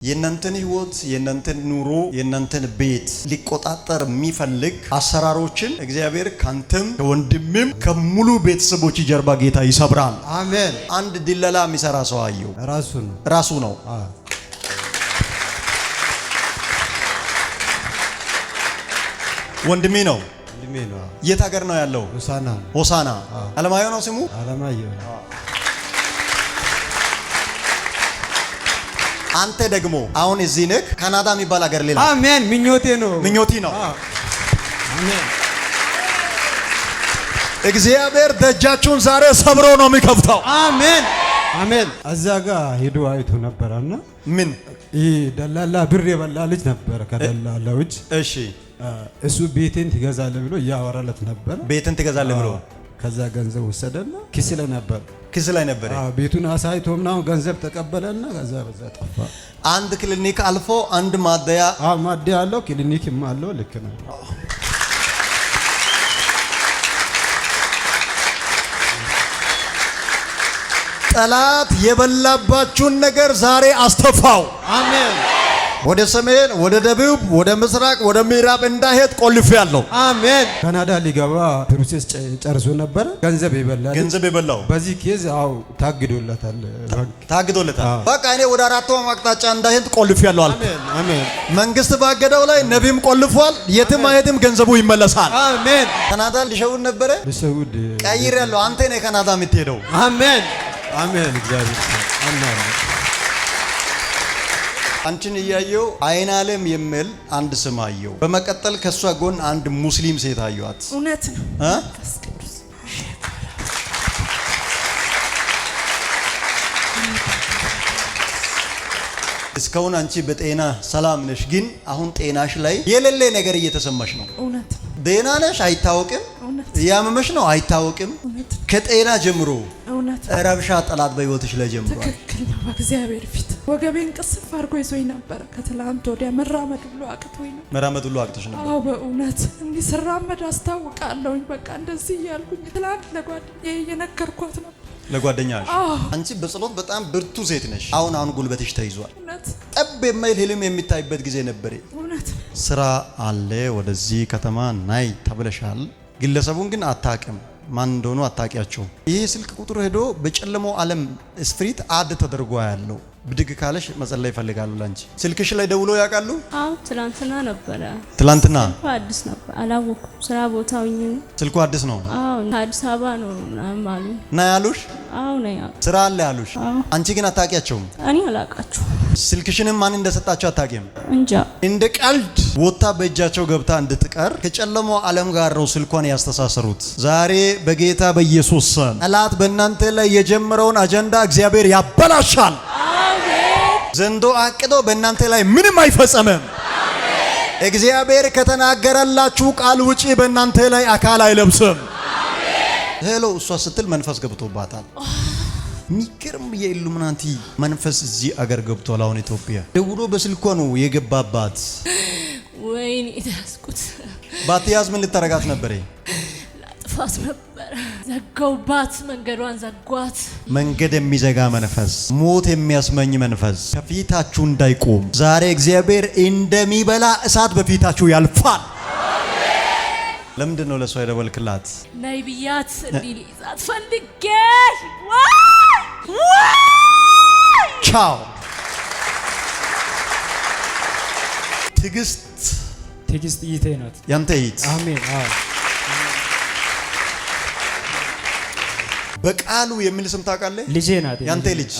የእናንተን ህይወት የእናንተን ኑሮ የእናንተን ቤት ሊቆጣጠር የሚፈልግ አሰራሮችን እግዚአብሔር ካንተም ከወንድምም ከሙሉ ቤተሰቦች ጀርባ ጌታ ይሰብራል። አሜን። አንድ ድለላ የሚሰራ ሰው አየው። ራሱ ነው። ወንድሜ ነው። የት ሀገር ነው ያለው? ሆሳና። አለማየሁ ነው ስሙ። አንተ ደግሞ አሁን እዚህ ነህ። ካናዳ የሚባል ሀገር ሌላ። አሜን። ምኞቴ ነው። አሜን። እግዚአብሔር ደጃችሁን ዛሬ ሰብሮ ነው የሚከፍተው። አሜን አሜን። እዛ ጋር ሄዶ አይቶ ነበርና ምን ደላላ ብር የበላ ልጅ ነበር። ከደላላው እጅ እሺ፣ እሱ ቤቴን ትገዛለህ ብሎ እያወራለት ነበር። ቤትን ትገዛለህ ብሎ ከዛ ገንዘብ ወሰደና ኪስ ላይ ነበር። ቤቱን አሳይቶ ምናምን ገንዘብ ተቀበለና ከዛ በዛ ጠፋ። አንድ ክሊኒክ አልፎ አንድ ማደያ አለው፣ ክሊኒክም አለው። ልክ ነው። ጠላት የበላባችሁን ነገር ዛሬ አስተፋው። አሜን። ወደ ሰሜን፣ ወደ ደቡብ፣ ወደ ምስራቅ፣ ወደ ምዕራብ እንዳይሄድ ቆልፍ ያለው። አሜን። ካናዳ ሊገባ ፕሮሰስ ጨርሶ ነበር። ገንዘብ የበላው በዚህ ኬዝ ታግዶለታል። በቃ እኔ ወደ አራቱ አቅጣጫ እንዳይሄድ ቆልፍ ያለው አለ። አሜን። መንግስት ባገደው ላይ ነቢም ቆልፏል። የትም አይሄድም፣ ገንዘቡ ይመለሳል። አሜን። ካናዳ ሊሸውድ ነበረ። ቀይር ያለው አንተ ነህ ካናዳ የምትሄደው። አሜን አሜን። እግዚአብሔር አሜን። አንቺን እያየው አይን ዓለም የሚል አንድ ስም አየው። በመቀጠል ከሷ ጎን አንድ ሙስሊም ሴት አየዋት። እውነት ነው። እስካሁን አንቺ በጤና ሰላም ነሽ፣ ግን አሁን ጤናሽ ላይ የሌለ ነገር እየተሰማሽ ነው። እውነት ጤና ነሽ አይታወቅም። ያመመሽ ነው አይታወቅም። ከጤና ጀምሮ ረብሻ ጠላት በህይወትሽ ላይ ጀምሯል። ትክክል ነው። በእግዚአብሔር ፊት ወገቤን ቅስፍ አድርጎ ይዞኝ ነበር። ከትላንት ወዲያ መራመድ ሁሉ አቅቶኝ ነው። መራመድ ሁሉ አቅቶሽ ነበር? አዎ በእውነት እንዲህ ስራመድ አስታውቃለሁኝ። በቃ እንደዚህ እያልኩኝ ትላንት ለጓደኛዬ እየነገርኳት ነበር። ለጓደኛሽ? አንቺ በጸሎት በጣም ብርቱ ሴት ነሽ። አሁን ጉልበትሽ ተይዟል። እውነት ጠብ የማይል ህልም የሚታይበት ጊዜ ነበር። እውነት ስራ አለ ወደዚህ ከተማ ናይ ተብለሻል። ግለሰቡን ግን አታውቅም፣ ማን እንደሆኑ አታውቂያቸው። ይሄ ስልክ ቁጥር ሄዶ በጨለማው ዓለም ስፕሪት አድ ተደርጎ ያለው ብድግ ካለሽ መጸለይ ይፈልጋሉ። ላንቺ ስልክሽ ላይ ደውሎ ያውቃሉ? አዎ ትላንትና ነበረ። ትላንትና ስልኩ አዲስ ነበር፣ አላወኩም። ስራ ቦታው ስልኩ አዲስ ነው። አዎ ከአዲስ አበባ ነው ምናምን አሉ። ና ያሉሽ? አዎ ነው ያሉ። ስራ አለ ያሉሽ? አንቺ ግን አታውቂያቸውም? እኔ አላውቃቸውም። ስልክሽንም ማን እንደሰጣቸው አታውቂም? እንጃ። እንደ ቀልድ ወጣ በእጃቸው ገብታ እንድትቀር ከጨለማው ዓለም ጋር ነው ስልኳን ያስተሳሰሩት። ዛሬ በጌታ በኢየሱስ ስም ጠላት በእናንተ ላይ የጀመረውን አጀንዳ እግዚአብሔር ያበላሻል። ዘንዶ አቅዶ በእናንተ ላይ ምንም አይፈጸምም። እግዚአብሔር ከተናገረላችሁ ቃል ውጪ በእናንተ ላይ አካል አይለብስም። ሄሎ እሷ ስትል መንፈስ ገብቶባታል። ሚገርም የኢሉሚናቲ መንፈስ እዚህ አገር ገብቷል። አሁን ኢትዮጵያ ደውሎ በስልኳ ነው የገባባት። ወይኔ ታስኩት። ባትያዝ ምን ልታረጋት ነበር? ላጥፋት ነበር። ዘጋውባት፣ መንገዷን ዘጓት። መንገድ የሚዘጋ መንፈስ፣ ሞት የሚያስመኝ መንፈስ ከፊታችሁ እንዳይቆም ዛሬ እግዚአብሔር እንደሚበላ እሳት በፊታችሁ ያልፋል። ለምንድን ነው ለሷ የደወልክላት? ነይ ብያት እንዲልዛት ፈልጌ። ቻው። ትግስት ይቴ ናት ያንተ ይት። አሜን። በቃሉ የሚል ስም ታውቃለህ? ልጄ ናት ያንተ ልጅ።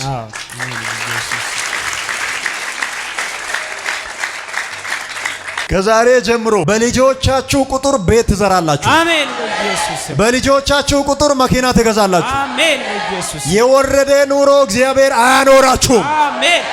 ከዛሬ ጀምሮ በልጆቻችሁ ቁጥር ቤት ትዘራላችሁ። አሜን በኢየሱስ። በልጆቻችሁ ቁጥር መኪና ትገዛላችሁ። አሜን በኢየሱስ። የወረደ ኑሮ እግዚአብሔር አያኖራችሁም። አሜን።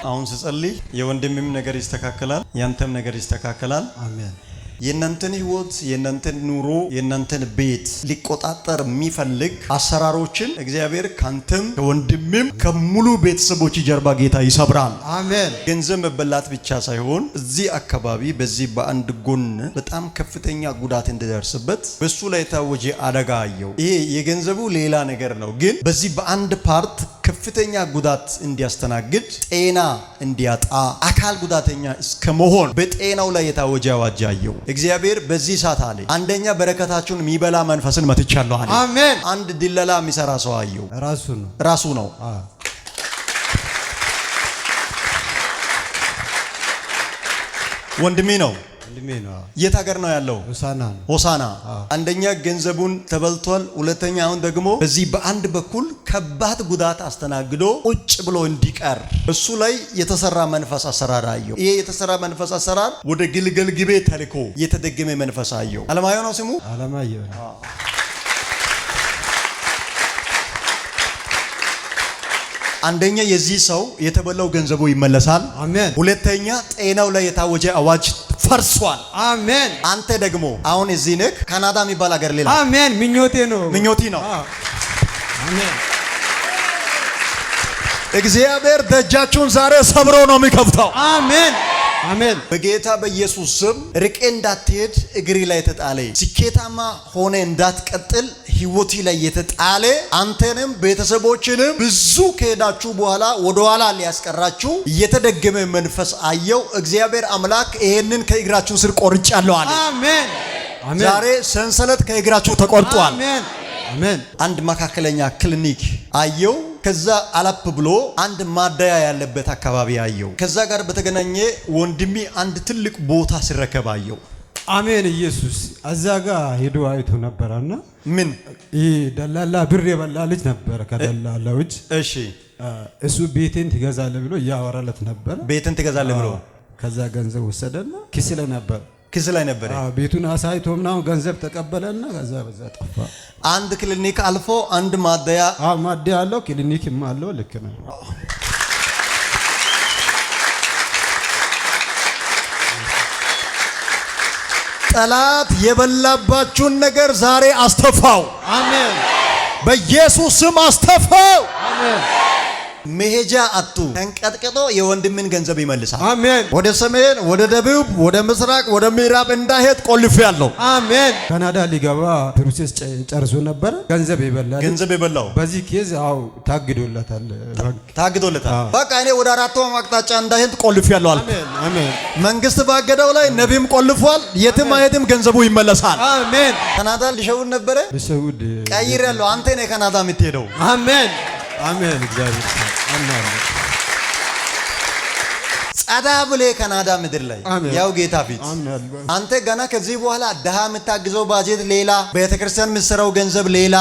አሁን ስጸልይ የወንድምም ነገር ይስተካከላል፣ ያንተም ነገር ይስተካከላል። አሜን። የእናንተን ህይወት የእናንተን ኑሮ የእናንተን ቤት ሊቆጣጠር የሚፈልግ አሰራሮችን እግዚአብሔር ካንተም ከወንድምም ከሙሉ ቤተሰቦች ጀርባ ጌታ ይሰብራል። አሜን። ገንዘብ መበላት ብቻ ሳይሆን እዚህ አካባቢ በዚህ በአንድ ጎን በጣም ከፍተኛ ጉዳት እንዲደርስበት በሱ ላይ የታወጀ አደጋ አየው። ይሄ የገንዘቡ ሌላ ነገር ነው፣ ግን በዚህ በአንድ ፓርት ከፍተኛ ጉዳት እንዲያስተናግድ ጤና እንዲያጣ አካል ጉዳተኛ እስከመሆን በጤናው ላይ የታወጀ አዋጅ አየው እግዚአብሔር በዚህ ሰዓት አለ። አንደኛ በረከታችሁን የሚበላ መንፈስን መትቻለሁ አለ። አሜን። አንድ ድለላ የሚሰራ ሰው አየው። ራሱ ነው። ወንድሜ ነው። የት ሀገር ነው ያለው? ሆሳና። አንደኛ ገንዘቡን ተበልቷል። ሁለተኛ አሁን ደግሞ በዚህ በአንድ በኩል ከባድ ጉዳት አስተናግዶ ቁጭ ብሎ እንዲቀር እሱ ላይ የተሰራ መንፈስ አሰራር አየው። ይሄ የተሰራ መንፈስ አሰራር ወደ ግልገል ግቤ ተልኮ የተደገመ መንፈስ አየው። አለማየሁ ነው ስሙ። አለማየሁ አንደኛ የዚህ ሰው የተበላው ገንዘቡ ይመለሳል። አሜን። ሁለተኛ ጤናው ላይ የታወጀ አዋጅ ፈርሷል። አሜን። አንተ ደግሞ አሁን እዚህ ነህ። ካናዳ የሚባል ሀገር ሌላ። አሜን። ምኞቴ ነው። አሜን። እግዚአብሔር ደጃችሁን ዛሬ ሰብሮ ነው የሚከፍተው። አሜን። አሜን። በጌታ በኢየሱስ ስም ርቄ እንዳትሄድ እግሪ ላይ የተጣለ ስኬታማ ሆነ እንዳትቀጥል ህይወቲ ላይ የተጣለ አንተንም ቤተሰቦችንም ብዙ ከሄዳችሁ በኋላ ወደ ኋላ ሊያስቀራችሁ እየተደገመ መንፈስ አየው። እግዚአብሔር አምላክ ይሄንን ከእግራችሁ ስር ቆርጫለሁ አለ። አሜን። አሜን። ዛሬ ሰንሰለት ከእግራችሁ ተቆርጧል። አሜን። አሜን። አንድ መካከለኛ ክሊኒክ አየው። ከዛ አላፕ ብሎ አንድ ማደያ ያለበት አካባቢ አየው። ከዛ ጋር በተገናኘ ወንድሜ አንድ ትልቅ ቦታ ሲረከብ አየው። አሜን። ኢየሱስ እዛ ጋር ሄዶ አይቶ ነበርና ምን ደላላ ብር የበላ ልጅ ነበር ከደላላው እጅ። እሺ እሱ ቤቴን ትገዛለህ ብሎ ያወራለት ነበር። ቤቴን ትገዛለህ ብሎ ከዛ ገንዘብ ወሰደና ክስ ላይ ነበር። ቤቱን አሳይቶ ምናምን ገንዘብ ተቀበለና ከዛ በዛ ጠፋ። አንድ ክሊኒክ አልፎ አንድ ማደያ አለው፣ ክሊኒክም አለው። ልክ ነው። ጠላት የበላባችሁን ነገር ዛሬ አስተፋው። አሜን። በኢየሱስ ስም አስተፋው። አሜን። መሄጃ አጡ ተንቀጥቅጦ የወንድምን ገንዘብ ይመልሳል። አሜን። ወደ ሰሜን፣ ወደ ደቡብ፣ ወደ ምስራቅ፣ ወደ ምዕራብ እንዳይሄድ ቆልፍ ያለው። አሜን። ካናዳ ሊገባ ፕሮሰስ ጨርሶ ነበር። ገንዘብ የበላው በዚህ ኬዝ ታግዶለታል። በቃ እኔ ወደ አራቱ አቅጣጫ እንዳይሄድ ቆልፍ ያለው አለ። አሜን። መንግስት ባገደው ላይ ነቢም ቆልፏል። የትም አይሄድም፣ ገንዘቡ ይመለሳል። አሜን። ካናዳ ሊሸውድ ነበረ። ቀይር ያለው አንተ ነህ ካናዳ የምትሄደው። አሜን። አሜን። እግዚአብሔር አሜን። ጸዳ ብለ ካናዳ ምድር ላይ ያው ጌታ ፊት አንተ ገና ከዚህ በኋላ ደሃ የምታግዘው ባጀት ሌላ፣ ቤተክርስቲያን የምትሰራው ገንዘብ ሌላ።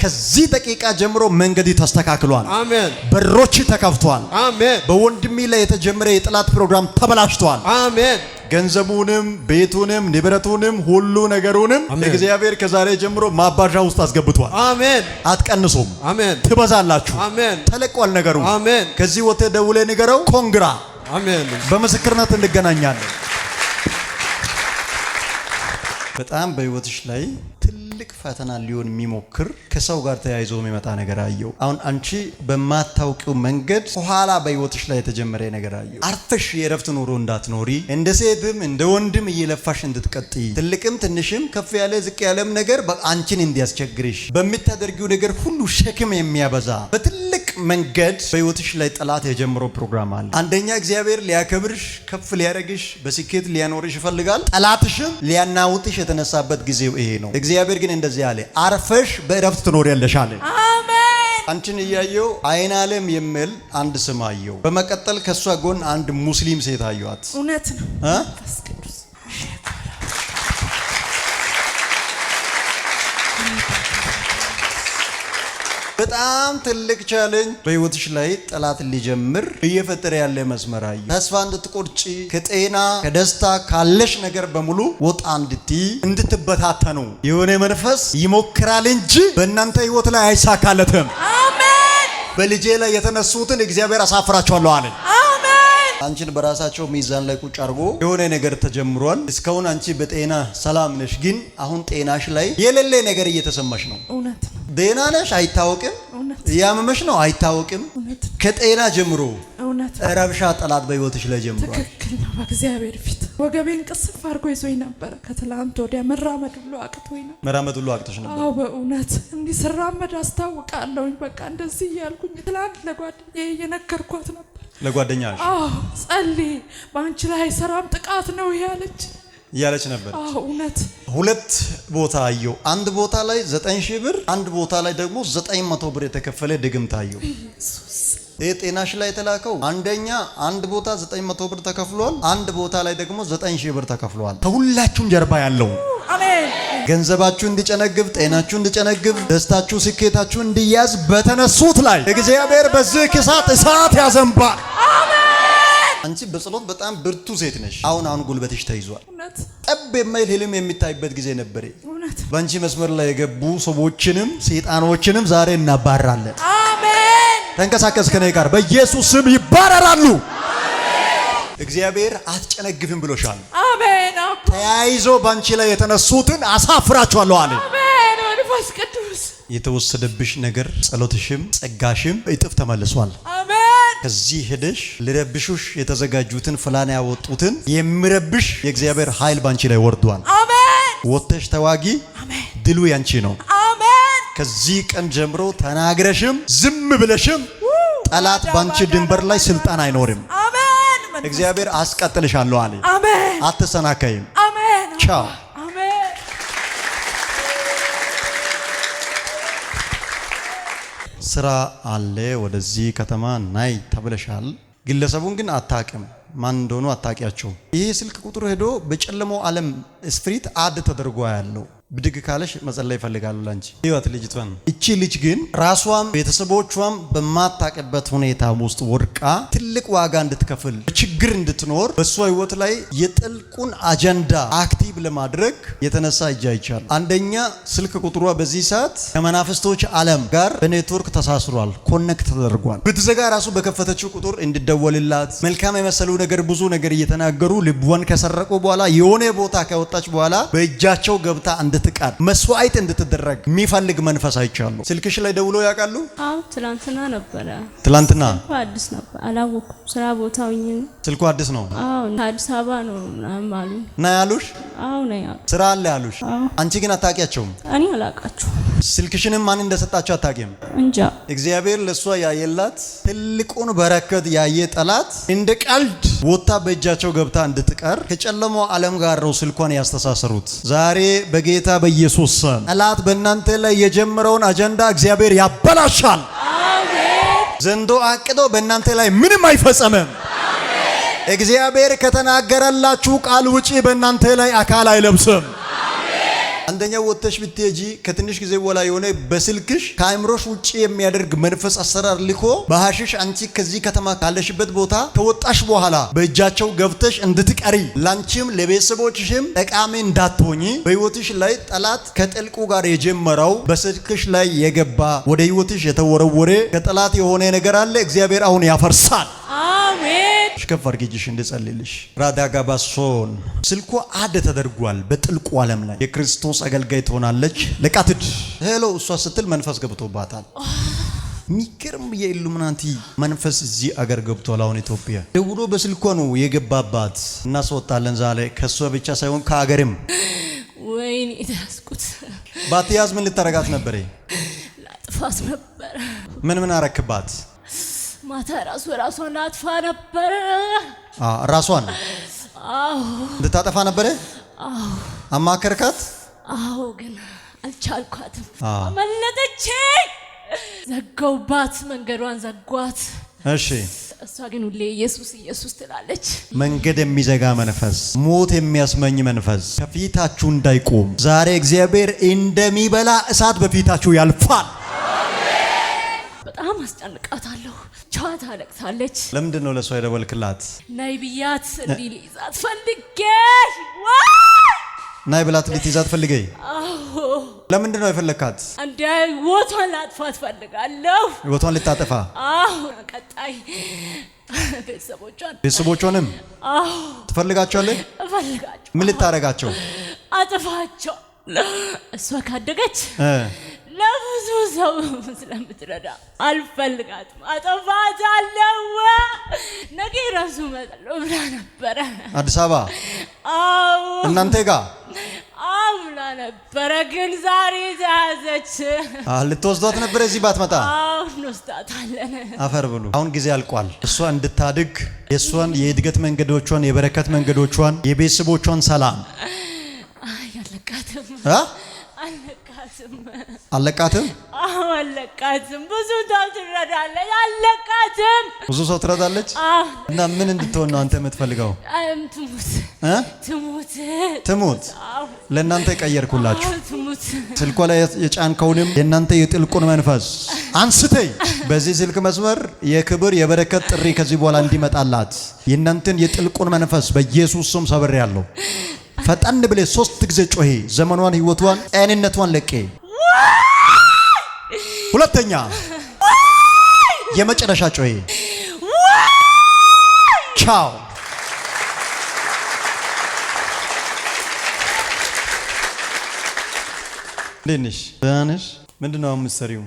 ከዚህ ደቂቃ ጀምሮ መንገድ ተስተካክሏል። አሜን። በሮች ተከፍቷል። አሜን። በወንድሜ ላይ የተጀመረ የጥላት ፕሮግራም ተበላሽቷል። አሜን። ገንዘቡንም ቤቱንም ንብረቱንም ሁሉ ነገሩንም እግዚአብሔር ከዛሬ ጀምሮ ማባዣ ውስጥ አስገብቷል። አሜን። አትቀንሱም። አሜን። ትበዛላችሁ። አሜን። ተለቋል ነገሩ። አሜን። ከዚህ ወተ ደውለ ንገረው። ኮንግራ። አሜን። በምስክርነት እንገናኛለን። በጣም በህይወትሽ ላይ ትልቅ ፈተና ሊሆን የሚሞክር ከሰው ጋር ተያይዞ የሚመጣ ነገር አየው። አሁን አንቺ በማታውቂው መንገድ ኋላ በህይወትሽ ላይ የተጀመረ ነገር አየው። አርፈሽ የረፍት ኑሮ እንዳትኖሪ፣ እንደ ሴትም እንደ ወንድም እየለፋሽ እንድትቀጥይ፣ ትልቅም ትንሽም ከፍ ያለ ዝቅ ያለም ነገር አንቺን እንዲያስቸግርሽ፣ በምታደርጊው ነገር ሁሉ ሸክም የሚያበዛ በትልቅ መንገድ በህይወትሽ ላይ ጠላት የጀመረው ፕሮግራም አለ። አንደኛ እግዚአብሔር ሊያከብርሽ ከፍ ሊያረግሽ በስኬት ሊያኖርሽ ይፈልጋል። ጠላትሽም ሊያናውጥሽ የተነሳበት ጊዜው ይሄ ነው። እግዚአብሔር ግን እንደዚህ አለ፣ አርፈሽ በእረፍት ትኖሪያለሽ አለ። አሜን። አንቺን እያየው አይን ዓለም የሚል አንድ ስም አየው። በመቀጠል ከሷ ጎን አንድ ሙስሊም ሴት አየዋት። እውነት ነው። በጣም ትልቅ ቻሌንጅ በህይወትሽ ላይ ጠላት ሊጀምር እየፈጠረ ያለ መስመር አየ። ተስፋ እንድትቆርጪ ከጤና ከደስታ ካለሽ ነገር በሙሉ ወጣ እንድትበታተኑ የሆነ መንፈስ ይሞክራል እንጂ በእናንተ ህይወት ላይ አይሳካለትም። አሜን። በልጄ ላይ የተነሱትን እግዚአብሔር አሳፍራቸዋለሁ አለ። አንቺን በራሳቸው ሚዛን ላይ ቁጭ አድርጎ የሆነ ነገር ተጀምሯል። እስካሁን አንቺ በጤና ሰላም ነሽ፣ ግን አሁን ጤናሽ ላይ የሌለ ነገር እየተሰማሽ ነው። እውነት ነው። ደህና ነሽ አይታወቅም። ያመመሽ ነው አይታወቅም። ከጤና ጀምሮ ረብሻ ጠላት በህይወትሽ ላይ ጀምሯል። ትክክል ነው። በእግዚአብሔር ፊት ወገቤን ቅስፍ አድርጎ ይዞኝ ነበር። ከትላንት ወዲያ መራመድ ሁሉ አቅቶኝ ነው። መራመድ ሁሉ አቅቶሽ ነበር? አዎ በእውነት እንዲህ ስራመድ አስታውቃለሁኝ። በቃ እንደዚህ እያልኩኝ ትላንት ለጓደኛዬ እየነገርኳት ነበር። ለጓደኛሽ? አዎ ጸልይ፣ በአንቺ ላይ አይሰራም ጥቃት ነው እያለች ነበር። አዎ እውነት። ሁለት ቦታ አየሁ። አንድ ቦታ ላይ 9000 ብር፣ አንድ ቦታ ላይ ደግሞ 900 ብር የተከፈለ ድግምት አየሁ። ጤናሽ ላይ የተላከው አንደኛ አንድ ቦታ 900 ብር ተከፍሏል፣ አንድ ቦታ ላይ ደግሞ 9000 ብር ተከፍሏል። ከሁላችሁም ጀርባ ያለው አሜን። ገንዘባችሁ እንዲጨነግፍ፣ ጤናችሁ እንዲጨነግፍ፣ ደስታችሁ ስኬታችሁ እንዲያዝ በተነሱት ላይ እግዚአብሔር በዚህ ክሳት እሳት ያዘንባል። አሜን። አንቺ በጸሎት በጣም ብርቱ ሴት ነሽ። አሁን ጉልበትሽ ተይዟል። እውነት። ጠብ የማይል ህልም የሚታይበት ጊዜ ነበር። እውነት። በአንቺ መስመር ላይ የገቡ ሰዎችንም ሰይጣኖችንም ዛሬ እናባራለን። አሜን። ተንቀሳቀስ ከኔ ጋር በኢየሱስ ስም ይባረራሉ። እግዚአብሔር አትጨነግፍም ብሎሻል። አሜን። ተያይዞ ባንቺ ላይ የተነሱትን አሳፍራቸዋለሁ አለ። አሜን። መንፈስ ቅዱስ የተወሰደብሽ ነገር ጸሎትሽም ጸጋሽም እጥፍ ተመልሷል። አሜን። ከዚህ ሄደሽ ሊረብሹሽ የተዘጋጁትን ፍላና ያወጡትን የሚረብሽ የእግዚአብሔር ኃይል ባንቺ ላይ ወርዷል። አሜን። ወጥተሽ ተዋጊ። አሜን። ድሉ ያንቺ ነው። አሜን። ከዚህ ቀን ጀምሮ ተናግረሽም ዝም ብለሽም ጠላት ባንቺ ድንበር ላይ ስልጣን አይኖርም። አሜን። እግዚአብሔር አስቀጥልሻለሁ አለ። አሜን። አትሰናከይም። አሜን። ቻው። አሜን። ስራ አለ፣ ወደዚህ ከተማ ናይ ተብለሻል። ግለሰቡን ግን አታውቅም፣ ማን እንደሆኑ አታውቂያቸው። ይሄ ስልክ ቁጥሩ ሄዶ በጨለማው ዓለም ስፕሪት አድ ተደርጓ ያለው ብድግ ካለሽ መጸለይ ይፈልጋሉ ላንቺ ህይወት ልጅቷን። እቺ ልጅ ግን ራሷም ቤተሰቦቿም በማታቀበት ሁኔታ ውስጥ ወርቃ ትልቅ ዋጋ እንድትከፍል ችግር እንድትኖር በሷ ህይወት ላይ የጥልቁን አጀንዳ አክቲቭ ለማድረግ የተነሳ እጅ አይቻል። አንደኛ ስልክ ቁጥሯ በዚህ ሰዓት ከመናፍስቶች ዓለም ጋር በኔትወርክ ተሳስሯል፣ ኮኔክት ተደርጓል። ብትዘጋ ራሱ በከፈተችው ቁጥር እንድደወልላት መልካም የመሰሉ ነገር ብዙ ነገር እየተናገሩ ልቧን ከሰረቁ በኋላ የሆነ ቦታ ከወጣች በኋላ በእጃቸው ገብታ እንድትቃል መስዋዕት እንድትደረግ የሚፈልግ መንፈስ አይቻሉ። ስልክሽ ላይ ደውሎ ያውቃሉ? አዎ ትላንትና ነበረ። ትላንትና ስልኩ አዲስ ነበር፣ አላወኩም። ስራ ቦታው ስልኩ አዲስ ነው። አዎ ከአዲስ አበባ ነው ምናምን አሉ። ና ያሉሽ? አዎ ነው ያሉ። ስራ አለ ያሉሽ? አንቺ ግን አታውቂያቸውም? እኔ አላውቃቸውም። ስልክሽንም ማን እንደሰጣቸው አታውቂም? እንጃ። እግዚአብሔር ለሷ ያየላት ትልቁን በረከት ያየ ጠላት እንደ ቀልድ ወጣ በእጃቸው ገብታ እንድትቀር ከጨለማው ዓለም ጋር ነው ስልኳን ያስተሳሰሩት። ዛሬ በጌታ በኢየሱስ ስም ጠላት በእናንተ ላይ የጀመረውን አጀንዳ እግዚአብሔር ያበላሻል። አሜን። ዘንዶ አቅዶ በእናንተ ላይ ምንም አይፈጸምም። አሜን። እግዚአብሔር ከተናገረላችሁ ቃል ውጪ በእናንተ ላይ አካል አይለብስም። አንደኛው ወጥተሽ ብትሄጂ ከትንሽ ጊዜ በኋላ የሆነ በስልክሽ ከአእምሮሽ ውጪ የሚያደርግ መንፈስ አሰራር ልኮ በሐሽሽ አንቺ ከዚህ ከተማ ካለሽበት ቦታ ከወጣሽ በኋላ በእጃቸው ገብተሽ እንድትቀሪ ላንቺም ለቤተሰቦችሽም ጠቃሚ እንዳትሆኚ በህይወትሽ ላይ ጠላት ከጥልቁ ጋር የጀመረው በስልክሽ ላይ የገባ ወደ ህይወትሽ የተወረወረ ከጠላት የሆነ ነገር አለ። እግዚአብሔር አሁን ያፈርሳል። አሜን። ሽከፍ አርጊጅሽ እንድጸልልሽ ራዳጋባሶን ስልኩ አድ ተደርጓል። በጥልቁ ዓለም ላይ የክርስቶስ አገልጋይ ትሆናለች። ለቃትድ ሄሎ እሷ ስትል መንፈስ ገብቶባታል። ሚገርም የኢሉሚናቲ መንፈስ እዚህ አገር ገብቷል። አሁን ኢትዮጵያ ደውሎ በስልኳ ነው የገባባት። እናስወጣለን ዛሬ ከሷ ብቻ ሳይሆን ከአገርም። ወይኔ ተያዝኩት። ባትያዝ ምን ልታረጋት ነበር? ላጥፋት ነበር። ምን አረክባት? ማታ ራሷን አጥፋ ነበር። ራሷን እንድታጠፋ ነበር? አማከርካት? አዎ ግን አልቻልኳትም። አመለጠች። ዘጋውባት፣ መንገዷን ዘጓት። እሺ እሷ ግን ሁሌ ኢየሱስ ኢየሱስ ትላለች። መንገድ የሚዘጋ መንፈስ፣ ሞት የሚያስመኝ መንፈስ ከፊታችሁ እንዳይቆም ዛሬ እግዚአብሔር እንደሚበላ እሳት በፊታችሁ ያልፋል። በጣም አስጨንቃታለሁ። ቻው ታለቅሳለች። ለምንድን ነው ለሷ የደወልክላት? ናይ ብያት እንዲይዛት ፈልጌ ናይ ብላት ልትይዛት ፈልገ? አዎ። ለምንድን ነው የፈለካት? እንደ ህይወቷን ላጥፋት ፈልጋለሁ። ህይወቷን ልታጠፋ? አዎ። ቀጣይ ቤተሰቦቿንም ትፈልጋቸዋለህ? እፈልጋቸው። ምን ልታረጋቸው? አጥፋቸው። እሷ ካደገች ለብዙ ሰው ስለምትረዳ አልፈልጋትም። አጠፋታለሁ። ነገ ራሱ እመጣለሁ ብላ ነበረ። አዲስ አበባ? እናንተ ጋር አምና ነበረ ግን ዛሬ ተያዘች። ልትወስዷት ነበር እዚህ ባትመጣ? እንወስዳታለን። አፈር ብሉ። አሁን ጊዜ አልቋል። እሷ እንድታድግ የእሷን የእድገት መንገዶቿን የበረከት መንገዶቿን የቤተሰቦቿን ሰላም አለቃትም አለቃትም አለቃትም ብዙ ሰው ትረዳለች። አለቃትም ብዙ ሰው ትረዳለች። እና ምን እንድትሆን ነው አንተ የምትፈልገው? ትሙት። ለእናንተ ቀየርኩላችሁ። ስልኳ ላይ የጫንከውንም የእናንተ የጥልቁን መንፈስ አንስተይ በዚህ ስልክ መስመር የክብር የበረከት ጥሪ ከዚህ በኋላ እንዲመጣላት የእናንተን የጥልቁን መንፈስ በኢየሱስ ስም ሰብሬያለሁ። ፈጣን ብለ 3 ጊዜ ጮሄ ዘመኗን ህይወቷን ጤንነቷን ለቀ። ሁለተኛ የመጨረሻ ጮሄ ቻው። ለነሽ ዳንሽ ምንድነው የምትሰሪው?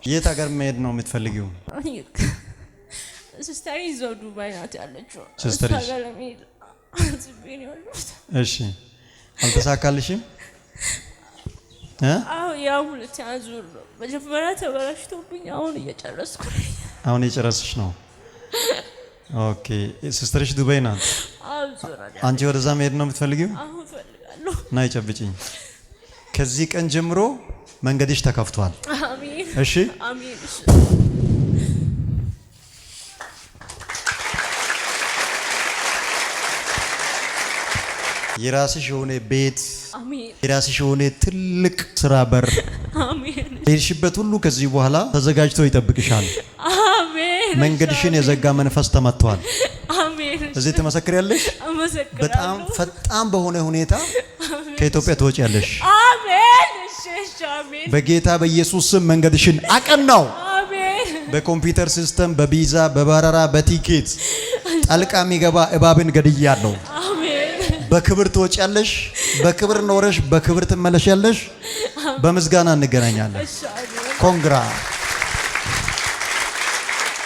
የት ሀገር መሄድ ነው የምትፈልጊው? ሲስተር ይዘው ዱባይ ናት ያለችው። ሲስተር እሺ አልተሳካልሽም? ያው ሁለተኛ ዙር ነው። መጀመሪያ ተበላሽቶብኝ አሁን እየጨረስኩ ነኝ። አሁን እየጨረስሽ ነው? ኦኬ። ሲስተርሽ ዱባይ ናት? አንቺ ወደዛ መሄድ ነው የምትፈልጊው? አሁን ፈልጋለሁ። ናይ ጨብጪኝ። ከዚህ ቀን ጀምሮ መንገድሽ ተከፍቷል። አሜን። እሺ አሜን። የራስሽ የሆነ ቤት፣ አሜን። የራስሽ የሆነ ትልቅ ስራ በር፣ አሜን። የሄድሽበት ሁሉ ከዚህ በኋላ ተዘጋጅቶ ይጠብቅሻል። አሜን። መንገድሽን የዘጋ መንፈስ ተመቷል። አሜን። እዚህ ትመሰክሪያለሽ። በጣም ፈጣን በሆነ ሁኔታ ከኢትዮጵያ ትወጪያለሽ። አሜን። እሺ አሜን። በጌታ በኢየሱስ ስም መንገድሽን አቀናው። አሜን። በኮምፒውተር ሲስተም፣ በቪዛ፣ በበረራ፣ በቲኬት ጣልቃ የሚገባ እባብን ገድያለሁ። በክብር ትወጪያለሽ። በክብር ኖረሽ በክብር ትመለሻለሽ። በምስጋና እንገናኛለን። ኮንግራ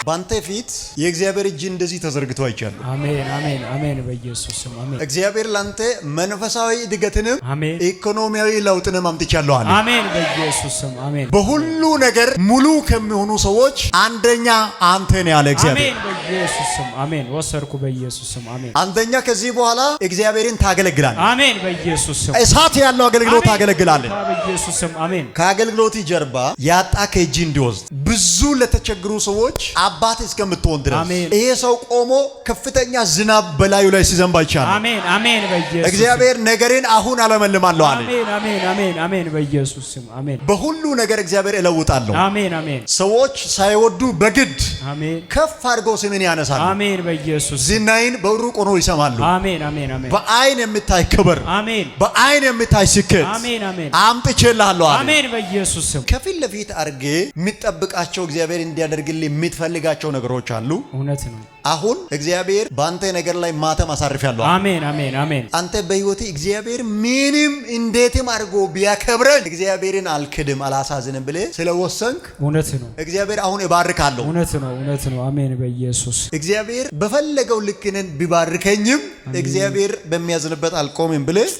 ባንተ ፊት የእግዚአብሔር እጅ እንደዚህ ተዘርግቶ አይቻለሁ። አሜን አሜን አሜን። በኢየሱስ ስም አሜን። እግዚአብሔር ላንተ መንፈሳዊ እድገትንም አሜን ኢኮኖሚያዊ ለውጥንም አምጥቻለሁ አለ። አሜን። በኢየሱስ ስም አሜን። በሁሉ ነገር ሙሉ ከሚሆኑ ሰዎች አንደኛ አንተ ነህ ያለ እግዚአብሔር። አሜን። በኢየሱስ ስም አሜን። ወሰርኩ በኢየሱስ ስም አሜን። አንደኛ ከዚህ በኋላ እግዚአብሔርን ታገለግላለህ። አሜን። በኢየሱስ ስም እሳት ያለው አገልግሎት ታገለግላለህ። በኢየሱስ ስም አሜን። ከአገልግሎት ጀርባ ያጣ ከእጅ እንዲወስድ ብዙ ለተቸገሩ ሰዎች አባት እስከምትሆን ድረስ ይሄ ሰው ቆሞ ከፍተኛ ዝናብ በላዩ ላይ ሲዘንብ አይቻለሁ። አሜን አሜን። በኢየሱስ እግዚአብሔር ነገርን አሁን አለመልማለሁ አለ። አሜን አሜን አሜን አሜን። በኢየሱስ ስም አሜን። በሁሉ ነገር እግዚአብሔር እለውጣለሁ። አሜን አሜን። ሰዎች ሳይወዱ በግድ አሜን ከፍ አድርገው ስምን ያነሳሉ። አሜን። በኢየሱስ ዝናይን በሩቅ ሆኖ ይሰማሉ። አሜን አሜን አሜን። በአይን የምታይ ክብር፣ አሜን በአይን የምታይ ስኬት አሜን አሜን አምጥቼልሃለሁ አለ። አሜን። በኢየሱስ ስም ከፊት ለፊት አድርጌ የሚጠብቃቸው እግዚአብሔር እንዲያደርግልህ የምትፈልጋቸው ነገሮች አሉ። እውነት ነው። አሁን እግዚአብሔር በአንተ ነገር ላይ ማተም አሳርፊያለሁ። አሜን አሜን አሜን። አንተ በህይወቴ እግዚአብሔር ምንም እንዴትም አድርጎ ቢያከብረን እግዚአብሔርን አልክድም አላሳዝንም ብለህ ስለወሰንክ እውነት ነው። እግዚአብሔር አሁን እባርካለሁ። እውነት ነው። እውነት ነው። አሜን። በኢየሱስ እግዚአብሔር በፈለገው ልክንን ቢባርከኝም እግዚአብሔር በሚያዝንበት አልቆምም ብለህ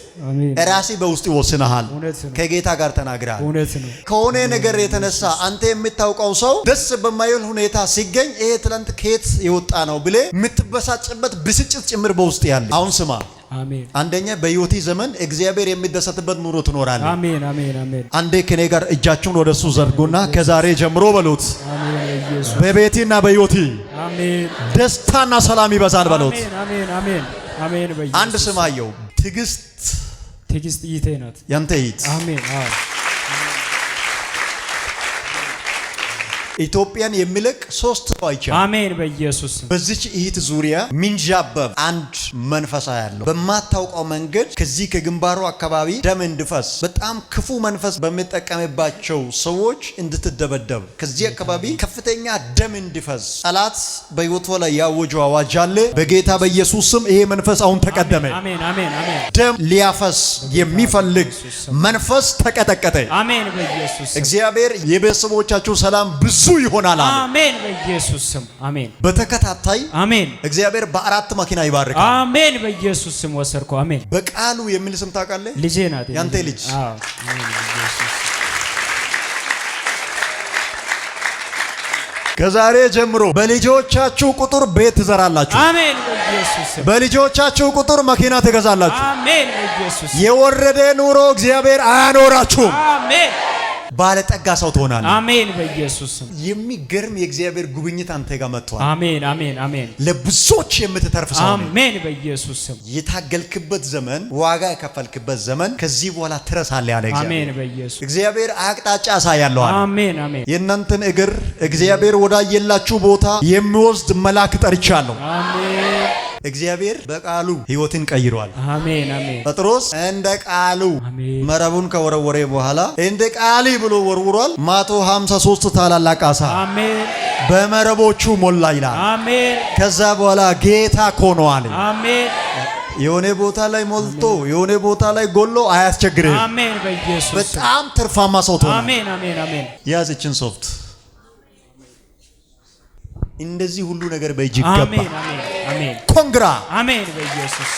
ራሴ በውስጥ ይወስነሃል። ከጌታ ጋር ተናግረሃል። እውነት ነው። ከሆነ ነገር የተነሳ አንተ የምታውቀው ሰው ደስ በማይል ሁኔታ ሲገኝ ይሄ ትላንት ከየት የወጣ ነው ብለህ የምትበሳጭበት ብስጭት ጭምር በውስጥ ያለ አሁን ስማ። አሜን። አንደኛ በህይወቴ ዘመን እግዚአብሔር የሚደሰትበት ኑሮ ትኖራለህ። አሜን አሜን አሜን። አንዴ ከኔ ጋር እጃችሁን ወደሱ ዘርጉና ከዛሬ ጀምሮ በሉት በቤቴና በህይወቴ አሜን ደስታና ሰላም ይበዛል በሉት። አሜን አሜን አሜን። በኢየሱስ አንድ ስማየው ትዕግስት ይቴ ናት ያንተ ይት አሜን። አዎ ኢትዮጵያን የሚለቅ 3 ሰው አይቻልም። አሜን። በኢየሱስ በዚች እህት ዙሪያ ሚንዣበብ አንድ መንፈሳ ያለው በማታውቀው መንገድ ከዚህ ከግንባሩ አካባቢ ደም እንድፈስ በጣም ክፉ መንፈስ በሚጠቀምባቸው ሰዎች እንድትደበደብ ከዚህ አካባቢ ከፍተኛ ደም እንዲፈስ ጠላት በሕይወቷ ላይ ያወጀው አዋጅ አለ። በጌታ በኢየሱስ ስም ይሄ መንፈስ አሁን ተቀደመ። አሜን አሜን አሜን። ደም ሊያፈስ የሚፈልግ መንፈስ ተቀጠቀጠ። አሜን በኢየሱስ ስም። እግዚአብሔር የቤተሰቦቻችሁ ሰላም ብዙ ይሆናል። አሜን በኢየሱስ ስም። አሜን። በተከታታይ አሜን። እግዚአብሔር በአራት መኪና ይባርካል። አሜን በኢየሱስ ስም ወሰድኩ። አሜን። በቃሉ የሚል ስም ታውቃለህ? ልጄ ናት ያንተ ልጅ። አዎ አሜን በኢየሱስ። ከዛሬ ጀምሮ በልጆቻችሁ ቁጥር ቤት ትዘራላችሁ። አሜን በኢየሱስ ስም። በልጆቻችሁ ቁጥር መኪና ትገዛላችሁ። አሜን በኢየሱስ። የወረደ ኑሮ እግዚአብሔር አያኖራችሁም። አሜን። ባለጠጋ ሰው ትሆናለህ። አሜን በኢየሱስ ስም። የሚገርም የእግዚአብሔር ጉብኝት አንተ ጋር መጥቷል። አሜን አሜን አሜን። ለብዙዎች የምትተርፍ ሰው ነህ። አሜን በኢየሱስ ስም። የታገልክበት ዘመን፣ ዋጋ የከፈልክበት ዘመን ከዚህ በኋላ ትረሳለህ ያለ እግዚአብሔር። አሜን በኢየሱስ። እግዚአብሔር አቅጣጫ ያሳያለሁ አለ። አሜን አሜን። የእናንተን እግር እግዚአብሔር ወዳየላችሁ ቦታ የሚወስድ መልአክ ጠርቻለሁ። አሜን። እግዚአብሔር በቃሉ ሕይወትን ቀይሯል። አሜን አሜን። ጴጥሮስ እንደ ቃሉ አሜን። መረቡን ከወረወረ በኋላ እንደ ቃሊ ብሎ ወርውሯል። 153 ታላላቅ አሳ አሜን በመረቦቹ ሞላ ይላል። አሜን። ከዛ በኋላ ጌታ ኮነዋል። አሜን። የሆነ ቦታ ላይ ሞልቶ የሆነ ቦታ ላይ ጎሎ አያስቸግርህም። አሜን በኢየሱስ። በጣም ትርፋማ ሰው ትሆናለህ። አሜን አሜን አሜን። ያዝችን ሶፍት እንደዚህ ሁሉ ነገር በእጅ ይገባ። አሜን አሜን አሜን። ኮንግራ አሜን በኢየሱስ።